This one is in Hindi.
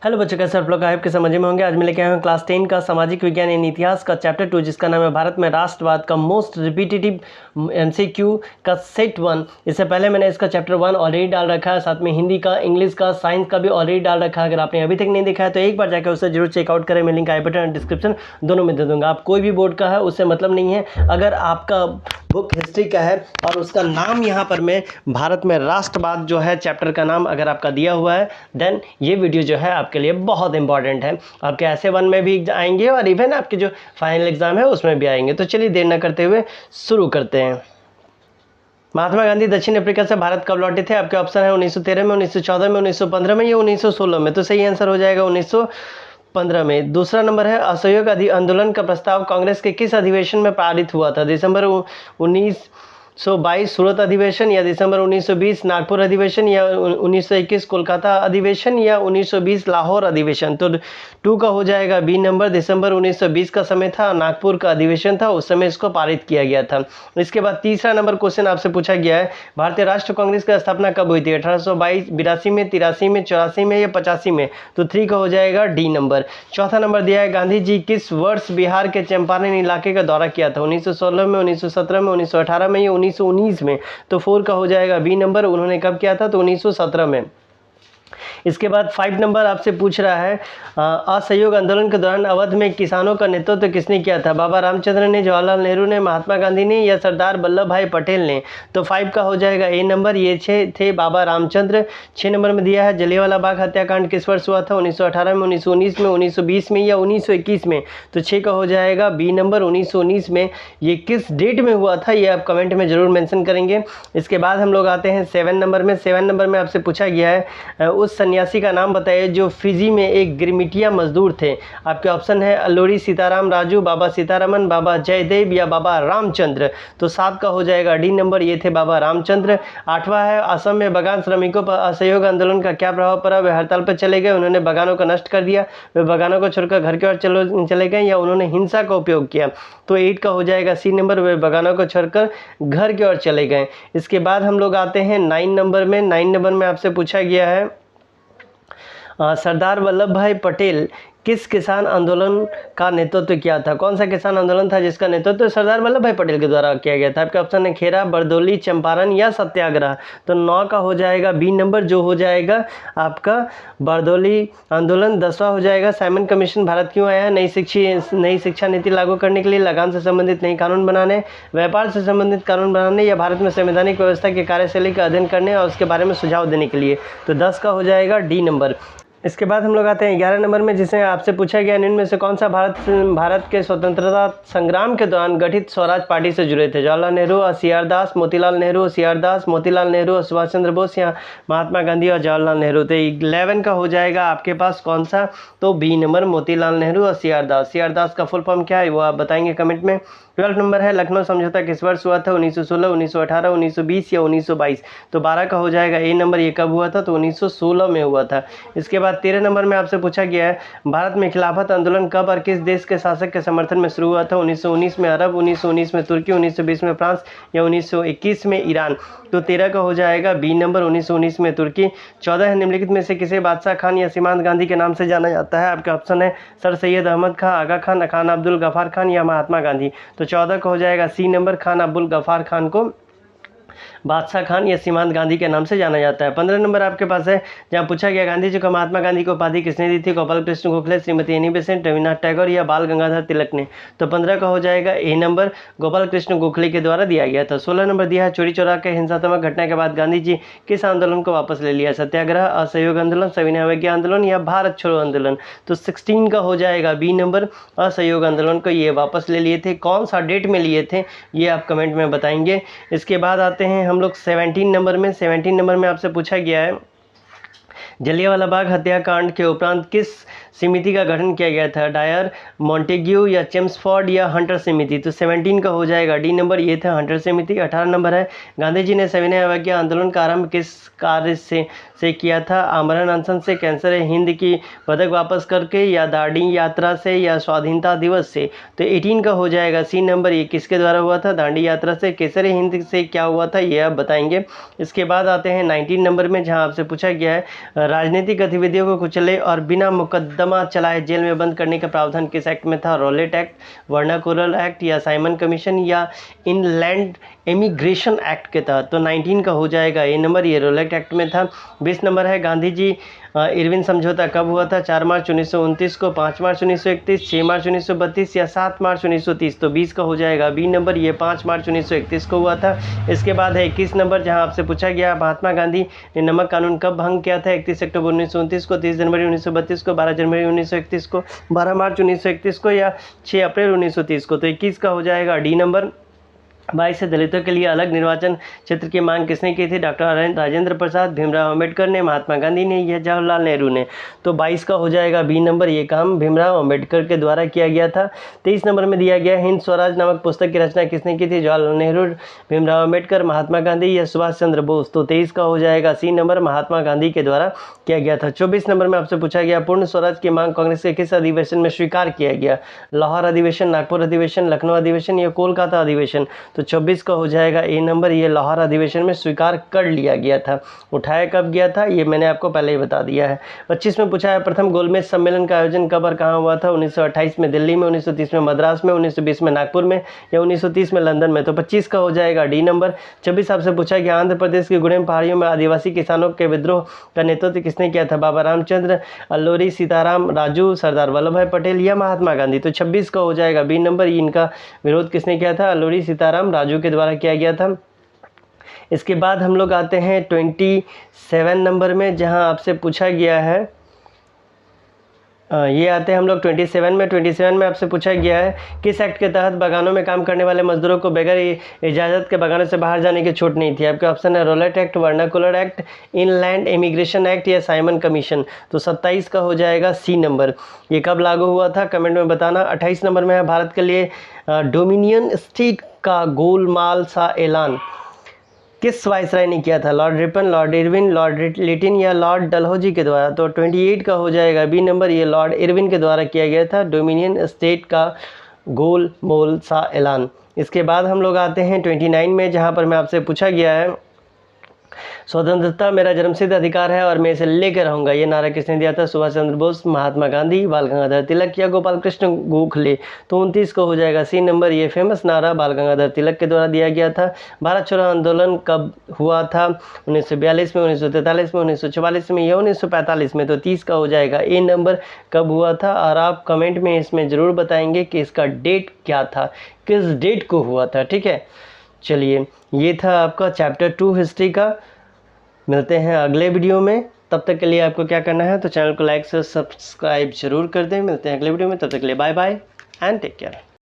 हेलो बच्चों, कैसे आप लोग आपके समझ में होंगे। आज मैं लेके आया हूँ क्लास 10 का सामाजिक विज्ञान एवं इतिहास का चैप्टर 2, जिसका नाम है भारत में राष्ट्रवाद का मोस्ट रिपीटेटिव MCQ का सेट 1। इससे पहले मैंने इसका चैप्टर 1 ऑलरेडी डाल रखा है, साथ में हिंदी का, इंग्लिश का, साइंस का भी ऑलरेडी डाल रखा है। अगर आपने अभी तक नहीं देखा है तो एक बार जाकर उसे जरूर चेकआउट करें। मैं लिंक आई बटन और डिस्क्रिप्शन दोनों में दे दूंगा। आप कोई भी बोर्ड का है उससे मतलब नहीं है, अगर आपका बुक हिस्ट्री का है और उसका नाम यहाँ पर मैं भारत में राष्ट्रवाद जो है चैप्टर का नाम अगर आपका दिया हुआ है, देन ये वीडियो जो है आपके लिए बहुत इंपॉर्टेंट है। आपके ऐसे 1 में भी आएंगे और इवन आपके जो फाइनल एग्जाम है उसमें भी आएंगे। तो चलिए देर न करते हुए शुरू करते हैं। महात्मा गांधी दक्षिण अफ्रीका से भारत कब लौटे थे? आपके ऑप्शन है 1913 में, 1914 में, 1915 में या 1916 में। तो सही आंसर हो जाएगा 1915 में। दूसरा नंबर है, असहयोग आंदोलन का प्रस्ताव कांग्रेस के किस अधिवेशन में पारित हुआ था? दिसंबर 1922 सूरत अधिवेशन, या दिसंबर 1920 नागपुर अधिवेशन, या 1921 कोलकाता अधिवेशन, या 1920 लाहौर अधिवेशन। तो 2 का हो जाएगा बी नंबर। दिसंबर 1920 का समय था, नागपुर का अधिवेशन था, उस समय इसको पारित किया गया था। इसके बाद तीसरा नंबर क्वेश्चन आपसे पूछा गया है, भारतीय राष्ट्रीय कांग्रेस की स्थापना कब हुई थी? 1882, 82 में, 83 में, 84 में या 85 में। तो 3 का हो जाएगा डी नंबर। चौथा नंबर दिया है, गांधी जी किस वर्ष बिहार के चंपारण इलाके का दौरा किया था? 1916 में, 1917 में, 1918 में या 1919 में। तो 4 का हो जाएगा बी नंबर। उन्होंने कब किया था? तो 1917 में। इसके बाद 5 नंबर आपसे पूछ रहा है, असहयोग आंदोलन के दौरान अवध में किसानों का नेतृत्व किसने किया था? बाबा रामचंद्र ने, जवाहरलाल नेहरू ने, महात्मा गांधी ने या सरदार वल्लभ भाई पटेल ने। तो 5 का हो जाएगा ए नंबर। ये 6 थे बाबा रामचंद्र। 6 नंबर में दिया है, जलियांवाला बाग हत्याकांड किस वर्ष हुआ था? 1918 में, 1919 में, 1920 में या 1921 में। तो 6 का हो जाएगा बी नंबर, 1919 में। ये किस डेट में हुआ था ये आप कमेंट में जरूर मेंशन करेंगे। इसके बाद हम लोग आते हैं 7 नंबर में। 7 नंबर में आपसे पूछा गया है, उस सन्यासी का नाम बताइए जो फिजी में एक गिरमिटिया मजदूर थे। आपके ऑप्शन है अल्लूरी सीताराम राजू, बाबा सीतारमन, बाबा जयदेव या बाबा रामचंद्र। तो 7 का हो जाएगा डी नंबर। ये थे बाबा रामचंद्र। 8वां है, असम में बागान श्रमिकों पर असहयोग आंदोलन का क्या प्रभाव पड़ा? वे हड़ताल पर चले गए, उन्होंने बागानों को नष्ट कर दिया, वे बागानों को छोड़कर घर की ओर चले गए, या उन्होंने हिंसा का उपयोग किया। तो 8 का हो जाएगा सी नंबर, वे बागानों को छोड़कर घर की ओर चले गए। इसके बाद हम लोग आते हैं 9 नंबर में। 9 नंबर में आपसे पूछा गया है, सरदार वल्लभ भाई पटेल किस किसान आंदोलन का नेतृत्व किया था? कौन सा किसान आंदोलन था जिसका नेतृत्व सरदार वल्लभ भाई पटेल के द्वारा किया गया था? आपके ऑप्शन है खेरा, बरदौली, चंपारण या सत्याग्रह। तो 9 का हो जाएगा बी नंबर, जो हो जाएगा आपका बरदौली आंदोलन। 10वां हो जाएगा, साइमन कमीशन भारत क्यों आया? नई शिक्षा नीति लागू करने के लिए, लगान से संबंधित नई कानून बनाने, व्यापार से संबंधित कानून बनाने, या भारत में संवैधानिक व्यवस्था की कार्यशैली का अध्ययन करने और उसके बारे में सुझाव देने के लिए। तो 10 का हो जाएगा डी नंबर। इसके बाद हम लोग आते हैं 11 नंबर में, जिसे आपसे पूछा गया, इनमें से कौन सा भारत के स्वतंत्रता संग्राम के दौरान गठित स्वराज पार्टी से जुड़े थे? जवाहरलाल नेहरू और सी आर दास, मोतीलाल नेहरू और सी आर दास, मोतीलाल नेहरू और सुभाष चंद्र बोस, या महात्मा गांधी और जवाहरलाल नेहरू। तो 11 का हो जाएगा आपके पास कौन सा? तो बी नंबर, मोतीलाल नेहरू और सी आर दास। सी आर दास का फुल फॉर्म क्या है वो आप बताएंगे कमेंट में। 12 नंबर है, लखनऊ समझौता किस वर्ष हुआ था? 1916, 1918, 1920 या 1922। तो 12 का हो जाएगा ए नंबर। ये कब हुआ था? तो 1916 में हुआ था। इसके बाद 13 नंबर में आपसे पूछा गया है, भारत में खिलाफत आंदोलन कब और किस देश के शासक के समर्थन में शुरू हुआ था? 1919 में अरब, 1919 में तुर्की, 1920 में फ्रांस या 1921 में ईरान। तो 13 का हो जाएगा बी नंबर, 1919 में तुर्की। 14 है, निम्नलिखित में से किसे बादशाह खान या सीमांत गांधी के नाम से जाना जाता है? आपके ऑप्शन है सर सैयद अहमद खां, आगा खान, खान अब्दुल गफार खान या महात्मा गांधी। तो 14 का हो जाएगा सी नंबर, खान अब्दुल गफार खान को बादशाह खान या सीमांत गांधी के नाम से जाना जाता है। 15 नंबर आपके पास है, जहां पूछा गया, गांधी जी को महात्मा गांधी को उपाधि किसने दी थी? गोपाल कृष्ण गोखले, श्रीमती एनी बेसेंट, रविन्द्रनाथ टैगोर या बाल गंगाधर तिलक ने। तो 15 का हो जाएगा ए नंबर, गोपाल कृष्ण गोखले के द्वारा दिया गया था। 16 नंबर दिया है, चोरी चौरा के हिंसात्मक घटना के बाद गांधी जी किस आंदोलन को वापस ले लिया? सत्याग्रह, असहयोग आंदोलन, सविनय अवज्ञा आंदोलन या भारत छोड़ो आंदोलन। तो 16 का हो जाएगा बी नंबर, असहयोग आंदोलन को ये वापस ले लिए थे। कौन सा डेट में लिए थे ये आप कमेंट में बताएंगे। इसके बाद आते हैं हम लोग 17 नंबर में। 17 नंबर में आपसे पूछा गया है, जलियांवाला बाग हत्याकांड के उपरांत किस समिति का गठन किया गया था? डायर, मॉन्टेग्यू या चेम्सफोर्ड या हंटर समिति? तो 17 का हो जाएगा डी नंबर, ये था हंटर समिति। 18 नंबर है, गांधी जी ने सविनय अवज्ञा आंदोलन का आरंभ किस कार्य से किया था? आमरण अनशन से, कैंसर हिंद की पदक वापस करके, या दांडी यात्रा से, या स्वाधीनता दिवस से? तो 18 का हो जाएगा सी नंबर, ये किसके द्वारा हुआ था? दांडी यात्रा से। केसर हिंद से क्या हुआ था, ये आप बताएंगे। इसके बाद आते हैं 19 नंबर में, जहां आपसे पूछा गया है राजनीतिक गतिविधियों को कुचले और बिना मुकदमा चलाए जेल में बंद करने का प्रावधान किस एक्ट में था? रॉलेट एक्ट, वर्नाकुलर एक्ट, या साइमन कमीशन, या इनलैंड इमिग्रेशन एक्ट के तहत? तो 19 का हो जाएगा ए नंबर, ये रॉलेट एक्ट में था। 20 नंबर है, गांधी जी इरविन समझौता कब हुआ था? 4 मार्च 1929 को, 5 मार्च 1931, 6 मार्च 1932 या 7 मार्च 1930? तो 20 का हो जाएगा बी नंबर, ये 5 मार्च 1931 को हुआ था। इसके बाद है 21 नंबर, जहां आपसे पूछा गया महात्मा गांधी ने नमक कानून कब भंग किया था? 31 अक्टूबर 1929 को, 30 जनवरी 1932 को, 12 जनवरी 1931 को, 12 मार्च 1931 को, या 6 अप्रैल 1930 को? तो 21 का हो जाएगा डी नंबर। 22 से दलितों के लिए अलग निर्वाचन क्षेत्र की मांग किसने की थी? डॉक्टर राजेंद्र प्रसाद, भीमराव अम्बेडकर ने, महात्मा गांधी ने, या जवाहरलाल नेहरू ने? तो 22 का हो जाएगा बी नंबर, ये काम भीमराव अम्बेडकर के द्वारा किया गया था। 23 नंबर में दिया गया हिंद स्वराज नामक पुस्तक की रचना किसने की थी? जवाहरलाल नेहरू, भीमराव अम्बेडकर, महात्मा गांधी, या सुभाष चंद्र बोस? तो 23 का हो जाएगा सी नंबर, महात्मा गांधी के द्वारा किया गया था। 24 नंबर में आपसे पूछा गया पूर्ण स्वराज की मांग कांग्रेस के किस अधिवेशन में स्वीकार किया गया? लाहौर अधिवेशन, नागपुर अधिवेशन, लखनऊ अधिवेशन, या कोलकाता अधिवेशन? तो 24 का हो जाएगा ए नंबर, ये लाहौर अधिवेशन में स्वीकार कर लिया गया था। उठाया कब गया था, ये मैंने आपको पहले ही बता दिया है। 25 में पूछा है प्रथम गोलमेज सम्मेलन का आयोजन कब और कहाँ हुआ था? 1928 में दिल्ली में, 1930 में मद्रास में, 1920 में नागपुर में, या 1930 में लंदन में? तो 25 का हो जाएगा डी नंबर। 26 आपसे पूछा गया आंध्र प्रदेश की गुड़ेम पहाड़ियों में आदिवासी किसानों के विद्रोह का नेतृत्व किसने किया था? बाबा रामचंद्र, अल्लूरी सीताराम राजू, सरदार वल्लभ भाई पटेल, या महात्मा गांधी? तो 26 का हो जाएगा बी नंबर, इनका विरोध किसने किया था? अल्लूरी सीताराम राजू के द्वारा किया गया था। इसके बाद हम लोग आते हैं 27 नंबर में, जहां आपसे पूछा गया है ये आते हैं हम लोग 27 में। 27 में आपसे पूछा गया है किस एक्ट के तहत बागानों में काम करने वाले मजदूरों को बगैर इजाज़त के बागानों से बाहर जाने की छूट नहीं थी? आपके ऑप्शन है Rowlatt act, vernacular act, inland immigration act, या साइमन कमीशन? तो 27 का हो जाएगा सी नंबर। ये कब लागू हुआ था, कमेंट में बताना। 28 नंबर में है भारत के लिए डोमिनियन स्टेट का गोलमाल सा ऐलान किस वाइसराय ने किया था? Lord Ripon, Lord Irwin, Lord Latin, या लॉर्ड डलहौजी के द्वारा? तो 28 का हो जाएगा बी नंबर, ये लॉर्ड इरविन के द्वारा किया गया था डोमिनियन स्टेट का गोल मोल सा ऐलान। इसके बाद हम लोग आते हैं 29 में, जहां पर मैं आपसे पूछा गया है स्वतंत्रता मेरा जन्मसिद्ध अधिकार है और मैं इसे लेकर रहूंगा, ये नारा किसने दिया था? सुभाष चंद्र बोस, महात्मा गांधी, बाल गंगाधर तिलक, या गोपाल कृष्ण गोखले? तो 29 को हो जाएगा सी नंबर, ये फेमस नारा बाल गंगाधर तिलक के द्वारा दिया गया था। भारत छोड़ो आंदोलन कब हुआ था? 1942 में, 1943 में, 1944 में, या 1945 में? तो 30 का हो जाएगा ए नंबर, कब हुआ था? और आप कमेंट में इसमें ज़रूर बताएंगे कि इसका डेट क्या था, किस डेट को हुआ था। ठीक है, चलिए ये था आपका चैप्टर 2 हिस्ट्री का। मिलते हैं अगले वीडियो में, तब तक के लिए आपको क्या करना है, तो चैनल को लाइक से सब्सक्राइब जरूर कर दें। मिलते हैं अगले वीडियो में, तब तक के लिए bye bye and take care.